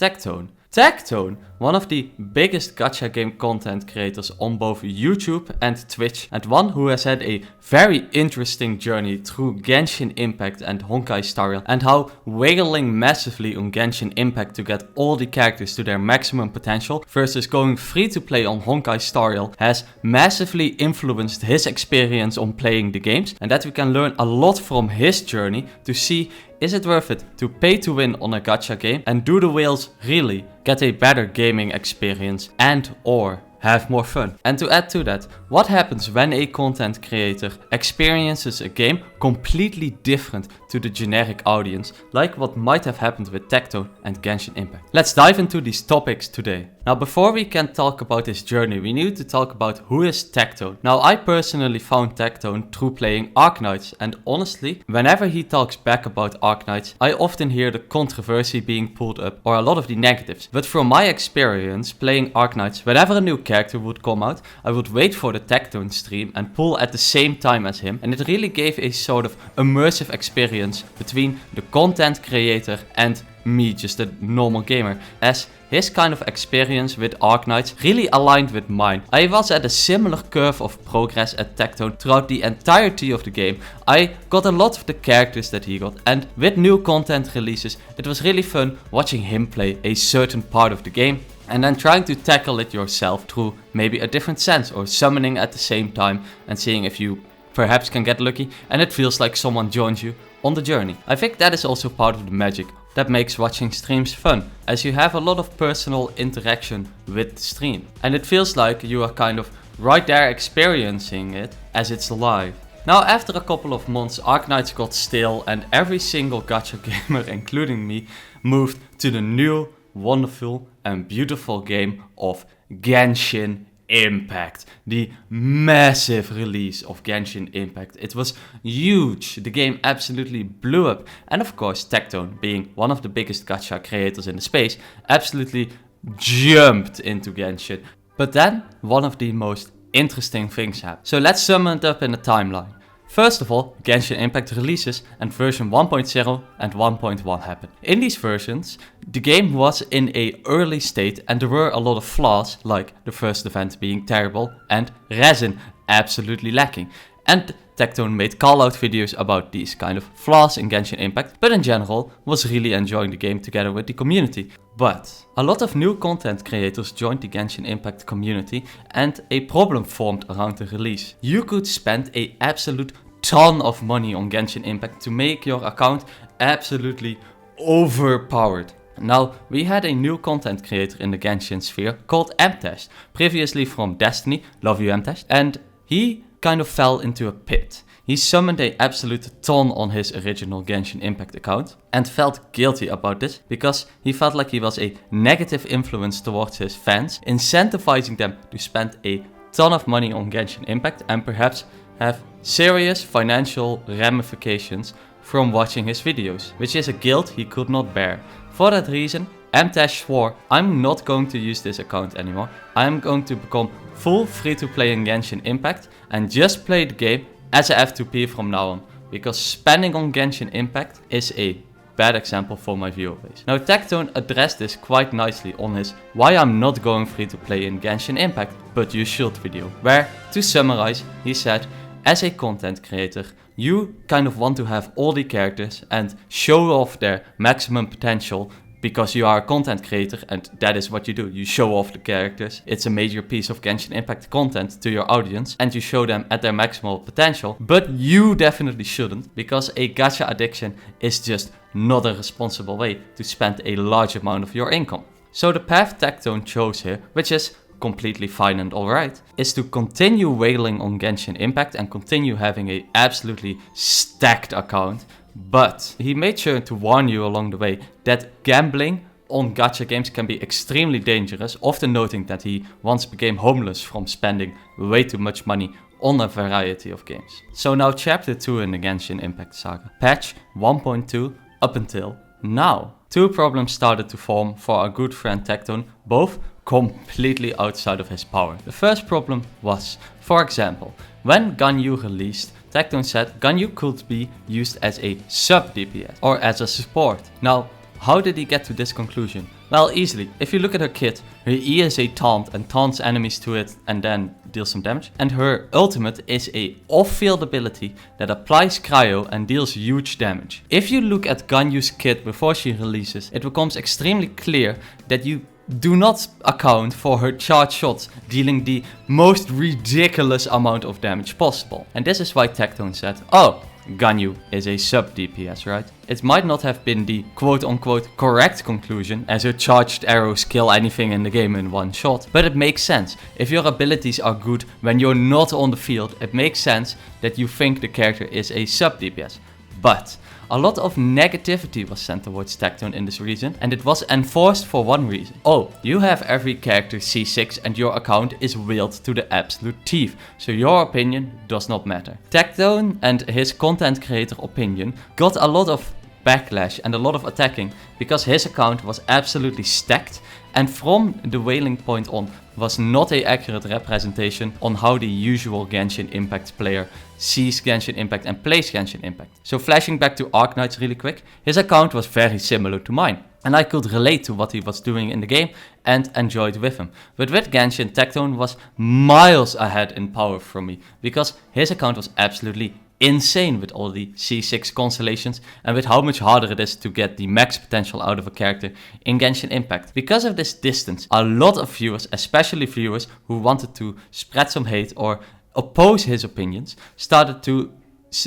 Tectone. Tectone, one of the biggest gacha game content creators on both YouTube and Twitch, and one who has had a very interesting journey through Genshin Impact and Honkai style, and how wailing massively on Genshin Impact to get all the characters to their maximum potential versus going free to play on Honkai style has massively influenced his experience on playing the games, and that we can learn a lot from his journey to see, is it worth it to pay to win on a gacha game, and do the whales really get a better gaming experience and or have more fun? And to add to that, what happens when a content creator experiences a game completely different to the generic audience, like what might have happened with Tectone and Genshin Impact? Let's dive into these topics today. Now, before we can talk about his journey, we need to talk about who is Tectone. Now, I personally found Tectone through playing Arknights, and honestly, whenever he talks back about Arknights, I often hear the controversy being pulled up or a lot of the negatives. But from my experience playing Arknights, whenever a new character would come out, I would wait for the Tectone stream and pull at the same time as him, and it really gave a sort of immersive experience between the content creator and me, just a normal gamer, as his kind of experience with Arknights really aligned with mine. I was at a similar curve of progress at Tectone throughout the entirety of the game. I got a lot of the characters that he got, and with new content releases, it was really fun watching him play a certain part of the game and then trying to tackle it yourself through maybe a different sense, or summoning at the same time and seeing if you perhaps can get lucky and it feels like someone joins you on the journey. I think that is also part of the magic that makes watching streams fun, as you have a lot of personal interaction with the stream, and it feels like you are kind of right there experiencing it as it's live. Now, after a couple of months, Arknights got stale, and every single gacha gamer, including me, moved to the new, wonderful and beautiful game of Genshin Impact. The massive release of Genshin Impact. It was huge. The game absolutely blew up. And of course, Tectone, being one of the biggest gacha creators in the space, absolutely jumped into Genshin. But then, one of the most interesting things happened. So let's sum it up in a timeline. First of all, Genshin Impact releases and version 1.0 and 1.1 happened. In these versions, the game was in a early state and there were a lot of flaws, like the first event being terrible and resin absolutely lacking. And Tectone made call-out videos about these kind of flaws in Genshin Impact, but in general was really enjoying the game together with the community. But a lot of new content creators joined the Genshin Impact community and a problem formed around the release. You could spend an absolute ton of money on Genshin Impact to make your account absolutely overpowered. Now, we had a new content creator in the Genshin sphere called Mtest, previously from Destiny, love you Mtest, and he kind of fell into a pit. He summoned an absolute ton on his original Genshin Impact account and felt guilty about this because he felt like he was a negative influence towards his fans, incentivizing them to spend a ton of money on Genshin Impact and perhaps have serious financial ramifications from watching his videos, which is a guilt he could not bear. For that reason, Mtash swore, I'm not going to use this account anymore. I'm going to become full free to play in Genshin Impact and just play the game as a F2P from now on, because spending on Genshin Impact is a bad example for my viewer base. Now, Tectone addressed this quite nicely on his Why I'm Not Going Free to Play in Genshin Impact But You Should video, where, to summarize, he said, as a content creator, you kind of want to have all the characters and show off their maximum potential because you are a content creator and that is what you do. You show off the characters. It's a major piece of Genshin Impact content to your audience and you show them at their maximal potential. But you definitely shouldn't, because a gacha addiction is just not a responsible way to spend a large amount of your income. So the path Tectone chose here, which is completely fine and alright, is to continue wailing on Genshin Impact and continue having a absolutely stacked account. But he made sure to warn you along the way that gambling on gacha games can be extremely dangerous, often noting that he once became homeless from spending way too much money on a variety of games. So now chapter 2 in the Genshin Impact saga. Patch 1.2 up until now. Two problems started to form for our good friend Tectone, both completely outside of his power. The first problem was, for example, when Ganyu released, Tectone said Ganyu could be used as a sub DPS or as a support. Now, How did he get to this conclusion? Well, easily. If you look at her kit, her E is a taunt and taunts enemies to it and then deals some damage. And her ultimate is a off-field ability that applies cryo and deals huge damage. If you look at Ganyu's kit before she releases, it becomes extremely clear that you do not account for her charge shots dealing the most ridiculous amount of damage possible. And this is why Tectone said, oh, Ganyu is a sub DPS, right? It might not have been the quote-unquote correct conclusion, as her charged arrows kill anything in the game in one shot, but it makes sense. If your abilities are good when you're not on the field, it makes sense that you think the character is a sub DPS. But a lot of negativity was sent towards Tectone in this reason, and it was enforced for one reason. Oh, you have every character C6 and your account is wheeled to the absolute teeth, so your opinion does not matter. Tectone and his content creator opinion got a lot of backlash and a lot of attacking because his account was absolutely stacked, and from the wailing point on was not an accurate representation on how the usual Genshin Impact player sees Genshin Impact and plays Genshin Impact. So flashing back to Arknights really quick, his account was very similar to mine, and I could relate to what he was doing in the game and enjoyed with him. But with Genshin, Tectone was miles ahead in power from me, because his account was absolutely insane with all the C6 constellations and with how much harder it is to get the max potential out of a character in Genshin Impact. Because of this distance, a lot of viewers, especially viewers who wanted to spread some hate or oppose his opinions, started to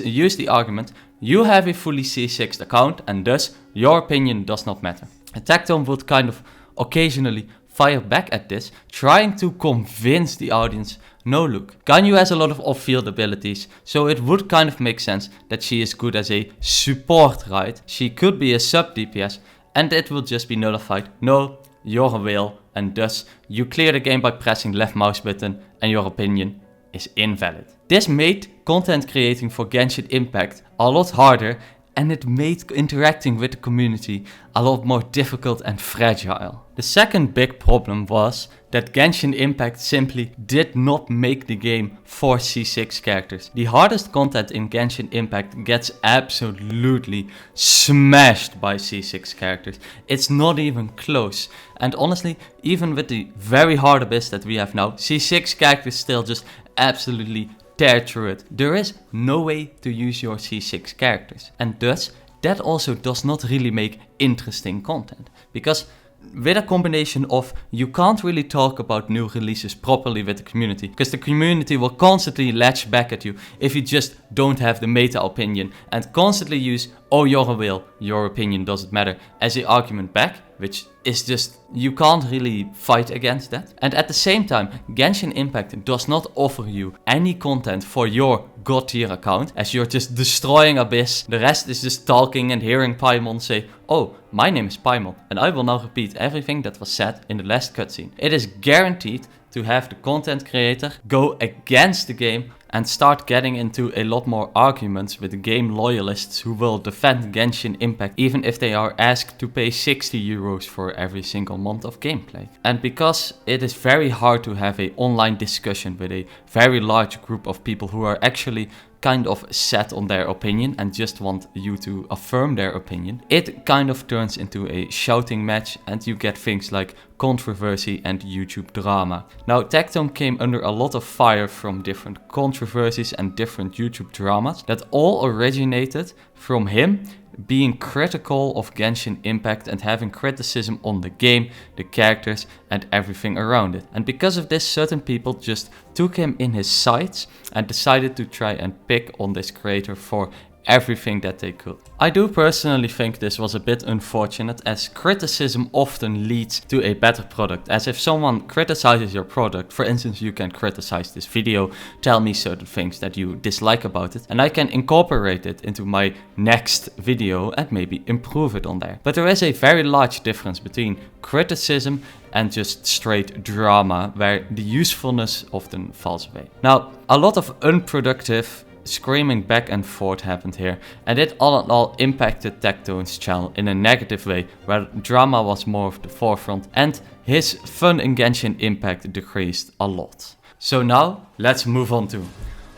use the argument, you have a fully C6 account and thus your opinion does not matter. And Tectone would kind of occasionally fire back at this, trying to convince the audience, no look, Ganyu has a lot of off-field abilities, so it would kind of make sense that she is good as a support, right? She could be a sub DPS and it will just be nullified. No, you're a whale and thus you clear the game by pressing left mouse button and your opinion is invalid. This made content creating for Genshin Impact a lot harder, and it made interacting with the community a lot more difficult and fragile. The second big problem was that Genshin Impact simply did not make the game for C6 characters. The hardest content in Genshin Impact gets absolutely smashed by C6 characters. It's not even close. And honestly, even with the very hard abyss that we have now, C6 characters still just absolutely tear through it. There is no way to use your C6 characters, and thus that also does not really make interesting content, because with a combination of you can't really talk about new releases properly with the community, because the community will constantly latch back at you if you just don't have the meta opinion and constantly use, oh, you're a whale, your opinion doesn't matter, as the argument back, which is just, you can't really fight against that. And at the same time, Genshin Impact does not offer you any content for your god tier account, as you're just destroying Abyss. The rest is just talking and hearing Paimon say, oh, my name is Paimon, and I will now repeat everything that was said in the last cutscene. It is guaranteed to have the content creator go against the game and start getting into a lot more arguments with the game loyalists who will defend Genshin Impact even if they are asked to pay 60 euros for every single month of gameplay. And because it is very hard to have an online discussion with a very large group of people who are actually kind of set on their opinion and just want you to affirm their opinion, it kind of turns into a shouting match and you get things like controversy and YouTube drama. Now, Tectone came under a lot of fire from different controversies and different YouTube dramas that all originated from him being critical of Genshin Impact and having criticism on the game, the characters and everything around it. And because of this, certain people just took him in his sights and decided to try and pick on this creator for everything that they could. I do personally think this was a bit unfortunate, as criticism often leads to a better product. As if someone criticizes your product, for instance, you can criticize this video, tell me certain things that you dislike about it, and I can incorporate it into my next video and maybe improve it on there. But there is a very large difference between criticism and just straight drama, where the usefulness often falls away. Now, a lot of unproductive screaming back and forth happened here, and it all in all impacted Tectone's channel in a negative way, where drama was more of the forefront and his fun in Genshin Impact decreased a lot. So now let's move on to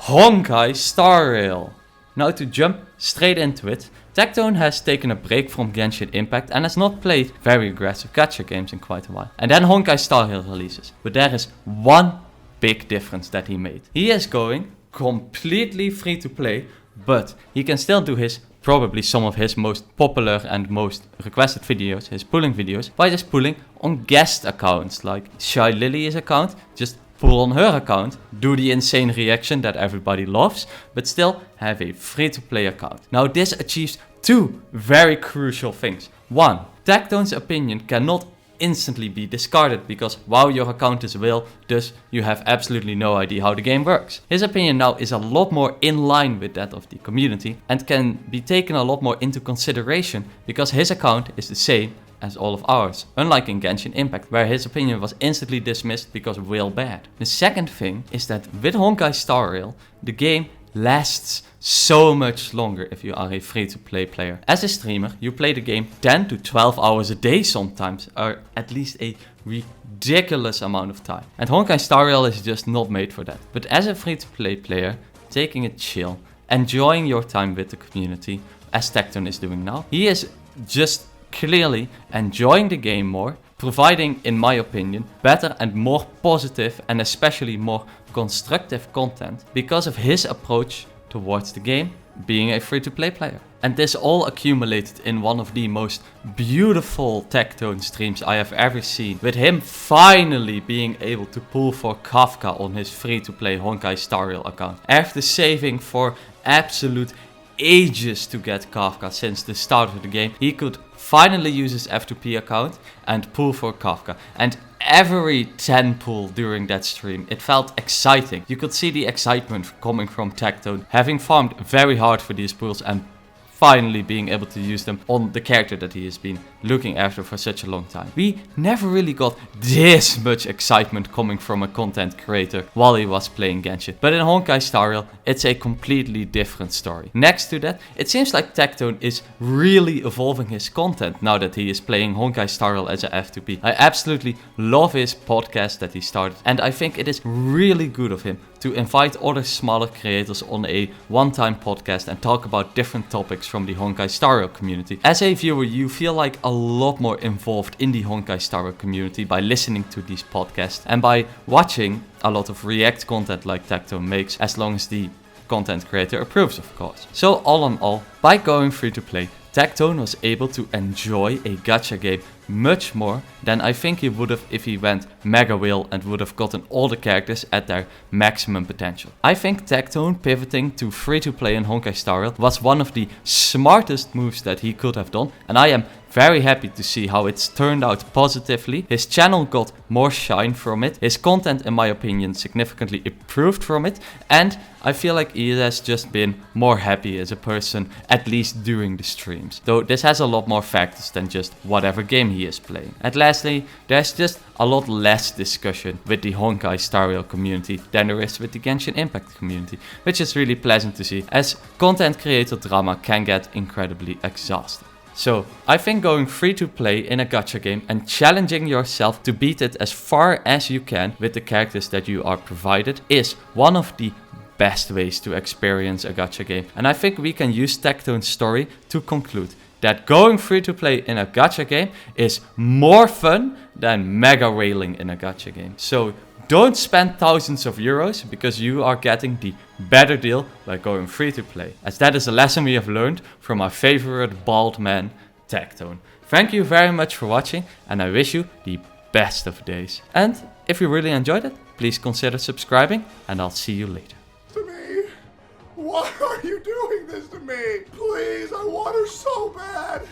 Honkai Star Rail. Now, to jump straight into it, Tectone has taken a break from Genshin Impact and has not played very aggressive gacha games in quite a while. And then Honkai Star Rail releases. But there is one big difference that he made. He is going completely free to play, but he can still do probably some of his most popular and most requested videos, his pulling videos, by just pulling on guest accounts like Shy Lily's account. Just pull on her account, do the insane reaction that everybody loves, but still have a free-to-play account. Now this achieves two very crucial things. One, Tectone's opinion cannot instantly be discarded because wow, your account is whale, thus you have absolutely no idea how the game works. His opinion now is a lot more in line with that of the community and can be taken a lot more into consideration because his account is the same as all of ours, unlike in Genshin Impact, where his opinion was instantly dismissed because whale bad. The second thing is that with Honkai Star Rail, the game lasts so much longer if you are a free-to-play player. As a streamer, you play the game 10 to 12 hours a day sometimes, or at least a ridiculous amount of time. And Honkai Star Rail is just not made for that. But as a free-to-play player, taking it chill, enjoying your time with the community, as Tectone is doing now, he is just clearly enjoying the game more, providing, in my opinion, better and more positive and especially more constructive content because of his approach towards the game, being a free-to-play player. And this all accumulated in one of the most beautiful Tectone streams I have ever seen, with him finally being able to pull for Kafka on his free-to-play Honkai Star Rail account. After saving for absolute ages to get Kafka since the start of the game, he could finally use his F2P account and pull for Kafka. And every 10 pull during that stream, it felt exciting. You could see the excitement coming from Tectone, having farmed very hard for these pulls and finally being able to use them on the character that he has been looking after for such a long time. We never really got this much excitement coming from a content creator while he was playing Genshin. But in Honkai Star Rail, it's a completely different story. Next to that, it seems like Tectone is really evolving his content now that he is playing Honkai Star Rail as a F2P. I absolutely love his podcast that he started, and I think it is really good of him to invite other smaller creators on a one-time podcast and talk about different topics from the Honkai Star Rail community. As a viewer, you feel like a lot more involved in the Honkai Star Rail community by listening to these podcasts and by watching a lot of React content like Tectone makes, as long as the content creator approves, of course. So all in all, by going free to play, Tectone was able to enjoy a gacha game much more than I think he would have if he went mega whale and would have gotten all the characters at their maximum potential. I think Tectone pivoting to free to play in Honkai Star Rail was one of the smartest moves that he could have done, and I am very happy to see how it's turned out positively. His channel got more shine from it, his content in my opinion significantly improved from it, and I feel like he has just been more happy as a person, at least during the streams. Though this has a lot more factors than just whatever game he is playing. And lastly, there's just a lot less discussion with the Honkai Star Rail community than there is with the Genshin Impact community, which is really pleasant to see, as content creator drama can get incredibly exhausting. So, I think going free to play in a gacha game and challenging yourself to beat it as far as you can with the characters that you are provided is one of the best ways to experience a gacha game. And I think we can use Tectone's story to conclude that going free to play in a gacha game is more fun than mega whaling in a gacha game. So don't spend thousands of euros because you are getting the better deal by going free to play, as that is a lesson we have learned from our favorite bald man, Tectone. Thank you very much for watching, and I wish you the best of days. And if you really enjoyed it, please consider subscribing, and I'll see you later. To me? Why are you doing this to me? Please, I want her so bad.